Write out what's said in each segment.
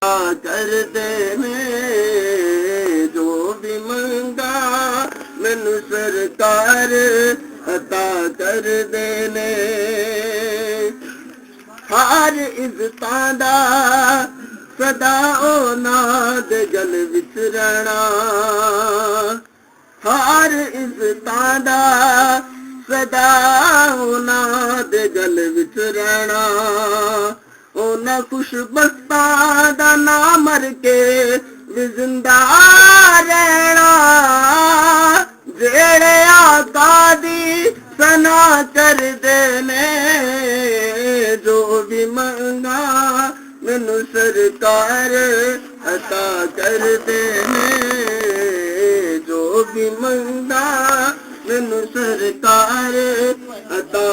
कर देने जो भी मंगा मैनू सरकार अता कर देने। हर इज्जतां दा सदा औलाद गल विच रहना, हर इज्जतां दा सदा औलाद गल विच रहना। उन्हां खुशबख्तां दा ना मर के भी जिंदा रहना, जेड़े आका दी सना कर देने जो भी मंगा मैनू सरकार अता कर देने। जो भी मंगा मैनू सरकार अता।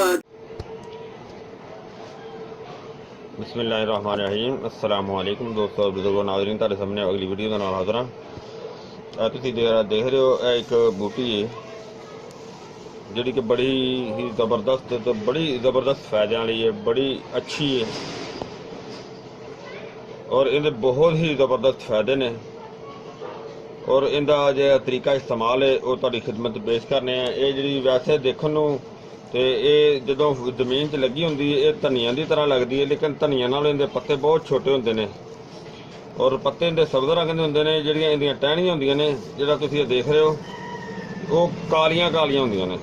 बिस्मिल्लाहिर्रहमानिर्रहीम। अस्सलाम वालेकुम दोस्तों बुजुर्गों नाज़रीन, तुहाडे सामने अगली वीडियो दे नाल हाज़र हां। तुसीं देख रहे हो एक बूटी है जिहड़ी कि बड़ी ही ज़बरदस्त तो बड़ी ज़बरदस्त फायदे वाली है, बड़ी अच्छी है और इहदे बहुत ही ज़बरदस्त फायदे ने। और इहदा जो तरीका इस्तेमाल है वो तुहाडी खिदमत पेश करने हैं। ये जिहड़ी वैसे देखण नूं तो ये जदों जमीन 'च लगी होंदी है ये धनिया की तरह लगती है, लेकिन धनिया नाल इहदे पत्ते बहुत छोटे होंदे ने और पत्ते इहदे सब्ज़ रंग दे होंदे ने। जिहड़ियां इहदियां टहनियां होंदियां ने, जिहड़ा तुसीं देख रहे हो वो कालियां कालियां होंदियां ने।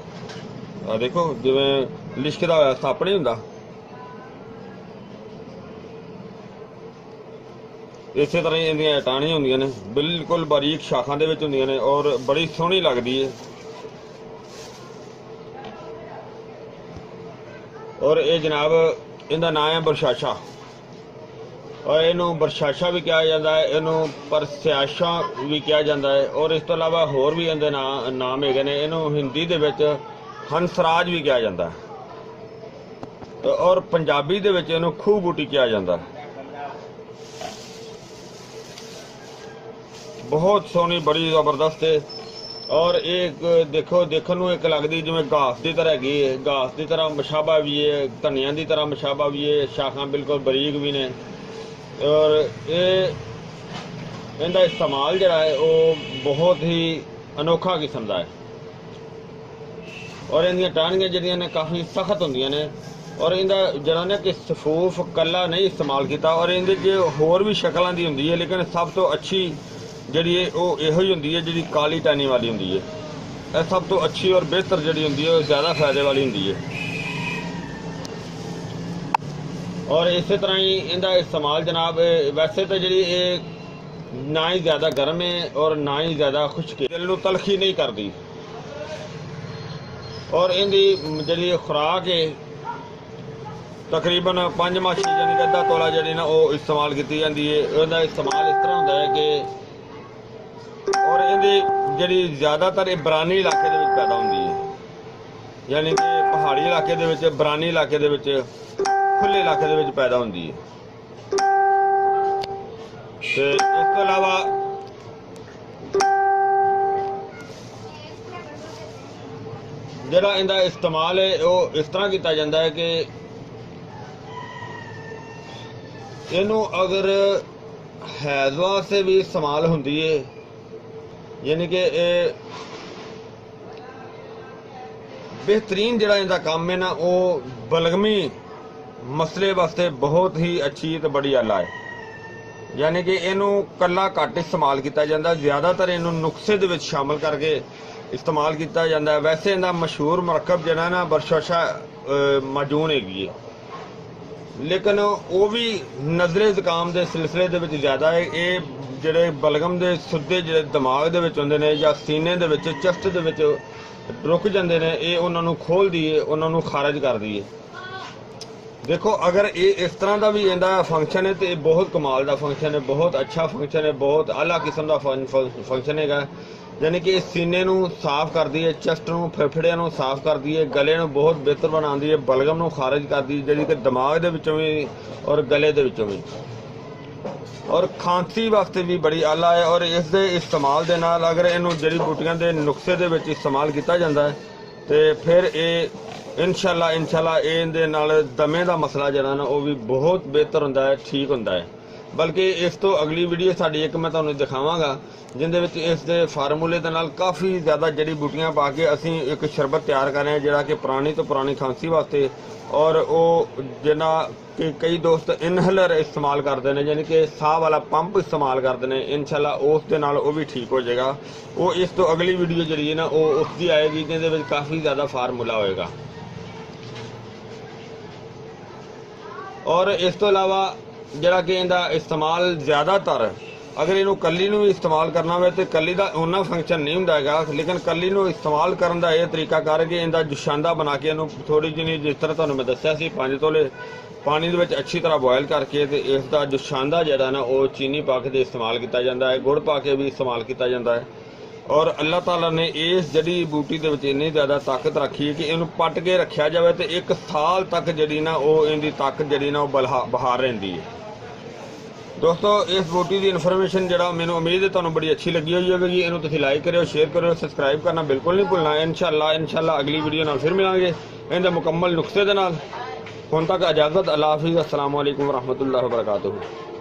आ देखो जिवें लिशकदा होया सप्प नहीं हुंदा, इसे तरह ही इहदियां टहनियां होंदियां ने, बिल्कुल बारीक शाखां दे विच होंदियां ने और बड़ी सोहनी लगदी है। और ये जनाब इहदा नाम है बरशाशा और इनू बरशाशा भी कहा जाता है, इनू परस्याशा भी कहा जाता है और इस तो इलावा होर भी इहदे नाम है ने। इनू हिंदी दे विच हंसराज भी कहा जाता है और पंजाबी दे विच इनू खूह बूटी कहा जाता है। बहुत सोहनी बड़ी जबरदस्त है और एक देखो देखने को एक लगती जिवें घास की तरह हैगी है, घास की तरह मशाबा भी है, धनिया की तरह मशाबा भी है, शाखां बिल्कुल बरीक भी ने। और ये इहदा इस्तेमाल जिहड़ा है वो बहुत ही अनोखा किस्म का है और इहदियां टहनियां जिहड़ियां ने काफ़ी सख्त होंदियां ने और इहदा जिहड़ा ने कि सफूफ कला नहीं इस्तेमाल किया और इहदे च होर भी शक्लां दी हुंदी है, लेकिन सब तो अच्छी जिहड़ी है वो इहो ही हुंदी है जिहड़ी काली टहनी वाली हुंदी है। यह सब तो अच्छी और बेहतर जिहड़ी हुंदी है ज़्यादा फायदे वाली हुंदी है। और इस तरह ही इहदा इस्तेमाल जनाब वैसे तो जिहड़ी ये ना ही ज़्यादा गर्म है और ना ही ज़्यादा खुश्क है, दिल नूं तलखी नहीं करती। और इहदी जिहड़ी खुराक है तकरीबन 5 माशी यानी कि अद्धा तोला जिहड़ी ना वो इस्तेमाल की जाती है। इहदा इस्तेमाल इस तरह होंदा है कि और इहदी जिहड़ी ज़्यादातर बरानी इलाके दे विच पैदा होंदी है, यानी कि पहाड़ी इलाके दे विच, बरानी इलाके दे विच, खुले इलाके दे विच पैदा होंदी है। ते इस तो इलावा जिहड़ा इहदा इस्तेमाल है वो इस तरह किया जाता है कि इहनूं अगर हैज़ वास्ते भी इस्तेमाल होंदी है, यानी कि बेहतरीन जिहड़ा इहदा काम है ना वो बलगमी मसले वास्ते बहुत ही अच्छी तो बड़ी आला है। यानी कि इनू कला घट इस्तेमाल किया जाता, ज़्यादातर इनू नुस्खे दे विच शामिल करके इस्तेमाल किया जाता है। वैसे इहदा मशहूर मरकब जिहड़ा ना बरशाशा माजून हैगी है, लेकिन वो भी नज़रे ज़ुकाम के सिलसिले दे विच ज़्यादा है। ये जिहड़े बलगम के सुद्धे जिहड़े दिमाग दे विच हुंदे ने या सीने दे विच चेस्ट दे विच रुक जाते हैं, ये उन्होंने खोलती है, उन्होंने खारिज करती है। देखो अगर ये इस तरह का भी इहदा फंक्शन है तो ये बहुत कमाल का फंक्शन है, बहुत अच्छा फंक्शन है, बहुत आला किस्म का फंक्शन है। यानी कि सीने नूं साफ करती है, चेस्ट नूं फेफड़ियां नूं साफ करती है, गले नूं बहुत बेहतर बनाती है, बलगम नूं खारिज करती है जिहड़ी कि दिमाग दे विचों भी और गले दे विचों भी, और खांसी वास्ते भी बड़ी आला है। और इस दे इस्तेमाल दे नाल अगर इहनूं जड़ी बूटियां दे नुस्खे दे विच इस्तेमाल किया जाता है तो फिर ये इंशाअल्लाह इहदे नाल दमे का मसला जिहड़ा ना वो भी बहुत बेहतर हुंदा है, ठीक हुंदा है। ਬਲਕਿ ਇਸ ਤੋਂ ਅਗਲੀ ਵੀਡੀਓ ਸਾਡੀ ਇੱਕ ਮੈਂ ਤੁਹਾਨੂੰ ਦਿਖਾਵਾਂਗਾ ਜਿੰਦੇ ਵਿੱਚ ਇਸ ਦੇ ਫਾਰਮੂਲੇ ਦੇ ਨਾਲ ਕਾਫੀ ਜ਼ਿਆਦਾ ਜੜੀ ਬੂਟੀਆਂ ਪਾ ਕੇ ਅਸੀਂ ਇੱਕ ਸ਼ਰਬਤ ਤਿਆਰ ਕਰ ਰਹੇ ਹਾਂ ਜਿਹੜਾ ਕਿ ਪੁਰਾਣੀ ਤੋਂ ਪੁਰਾਣੀ ਖਾਂਸੀ ਵਾਸਤੇ, ਔਰ ਉਹ ਜਿਹਨਾਂ ਕਿ ਕਈ ਦੋਸਤ ਇਨਹਲਰ ਇਸਤੇਮਾਲ ਕਰਦੇ ਨੇ ਯਾਨੀ ਕਿ ਸਾਹ ਵਾਲਾ ਪੰਪ ਇਸਤੇਮਾਲ ਕਰਦੇ ਨੇ, ਇਨਸ਼ਾਅੱਲਾ ਉਸ ਦੇ ਨਾਲ ਉਹ ਵੀ ਠੀਕ ਹੋ ਜਾਏਗਾ। ਉਹ ਇਸ ਤੋਂ ਅਗਲੀ ਵੀਡੀਓ ਜਿਹੜੀ ਹੈ ਨਾ ਉਹ ਉਸ ਦੀ ਆਏਗੀ ਜਿਹਦੇ ਵਿੱਚ ਕਾਫੀ ਜ਼ਿਆਦਾ ਫਾਰਮੂਲਾ ਹੋਏਗਾ। ਔਰ ਇਸ ਤੋਂ ਇਲਾਵਾ ਜਿਹੜਾ ਕਿ ਇਹਦਾ ਇਸਤੇਮਾਲ ਜ਼ਿਆਦਾਤਰ ਅਗਰ ਇਹਨੂੰ ਕੱਲੀ ਨੂੰ ਵੀ ਇਸਤੇਮਾਲ ਕਰਨਾ ਹੋਵੇ ਤੇ ਕੱਲੀ ਦਾ ਉਹਨਾਂ ਫੰਕਸ਼ਨ ਨਹੀਂ ਹੁੰਦਾ ਹੈਗਾ, ਲੇਕਿਨ ਕੱਲੀ ਨੂੰ ਇਸਤੇਮਾਲ ਕਰਨ ਦਾ ਇਹ ਤਰੀਕਾ ਕਰਕੇ ਇਹਦਾ ਜੁਸ਼ਾਂਦਾ ਬਣਾ ਕੇ ਇਹਨੂੰ ਥੋੜੀ ਜਿਹੀ, ਜਿਸ ਤਰ੍ਹਾਂ ਤੁਹਾਨੂੰ ਮੈਂ ਦੱਸਿਆ ਸੀ, 5 ਤੋਲੇ ਪਾਣੀ ਦੇ ਵਿੱਚ ਅੱਛੀ ਤਰ੍ਹਾਂ ਬੋਇਲ ਕਰਕੇ ਤੇ ਇਸ ਦਾ ਜੁਸ਼ਾਂਦਾ ਜਿਹੜਾ ਨਾ ਉਹ ਚੀਨੀ ਪਾ ਕੇ ਇਸਤੇਮਾਲ ਕੀਤਾ ਜਾਂਦਾ ਹੈ, ਗੁੜ ਪਾ ਕੇ ਵੀ ਇਸਤੇਮਾਲ ਕੀਤਾ ਜਾਂਦਾ ਹੈ। ਔਰ ਅੱਲਾਹ ਤਾਲਾ ਨੇ ਇਸ ਜੜੀ ਬੂਟੀ ਦੇ ਵਿੱਚ ਇੰਨੀ ਜ਼ਿਆਦਾ ਤਾਕਤ ਰੱਖੀ ਹੈ ਕਿ ਇਹਨੂੰ ਪੱਟ ਕੇ ਰੱਖਿਆ ਜਾਵੇ ਤੇ 1 ਸਾਲ ਤੱਕ ਜਿਹੜੀ ਨਾ ਉਹ ਇਹਦੀ ਤਾਕਤ ਜਿਹੜੀ ਨਾ ਉਹ ਬਹਾਰ ਰਹਿੰਦੀ ਹੈ। ਦੋਸਤੋ ਇਸ ਬੂਟੀ ਦੀ ਇਨਫੋਰਮੇਸ਼ਨ ਜਿਹੜਾ ਮੈਨੂੰ ਉਮੀਦ ਹੈ ਤੁਹਾਨੂੰ ਬੜੀ ਅੱਛੀ ਲੱਗੀ ਹੋਈ ਹੋਵੇਗੀ। ਇਹਨੂੰ ਤੁਸੀਂ ਲਾਈਕ ਕਰਿਓ, ਸ਼ੇਅਰ ਕਰਿਓ, ਸਬਸਕ੍ਰਾਈਬ ਕਰਨਾ ਬਿਲਕੁਲ ਨਹੀਂ ਭੁੱਲਣਾ। ਇਨਸ਼ਾਅੱਲਾ ਅਗਲੀ ਵੀਡੀਓ ਨਾਲ ਫਿਰ ਮਿਲਾਂਗੇ ਇਹਦੇ ਮੁਕੰਮਲ ਨੁਸਖੇ ਦੇ ਨਾਲ। ਹੁਣ ਤੱਕ ਇਜਾਜ਼ਤ, ਅੱਲਾਹ ਹਾਫਿਜ਼, अस्सलाम वालेकुम रहमतुल्लाहि व बरकातुहू।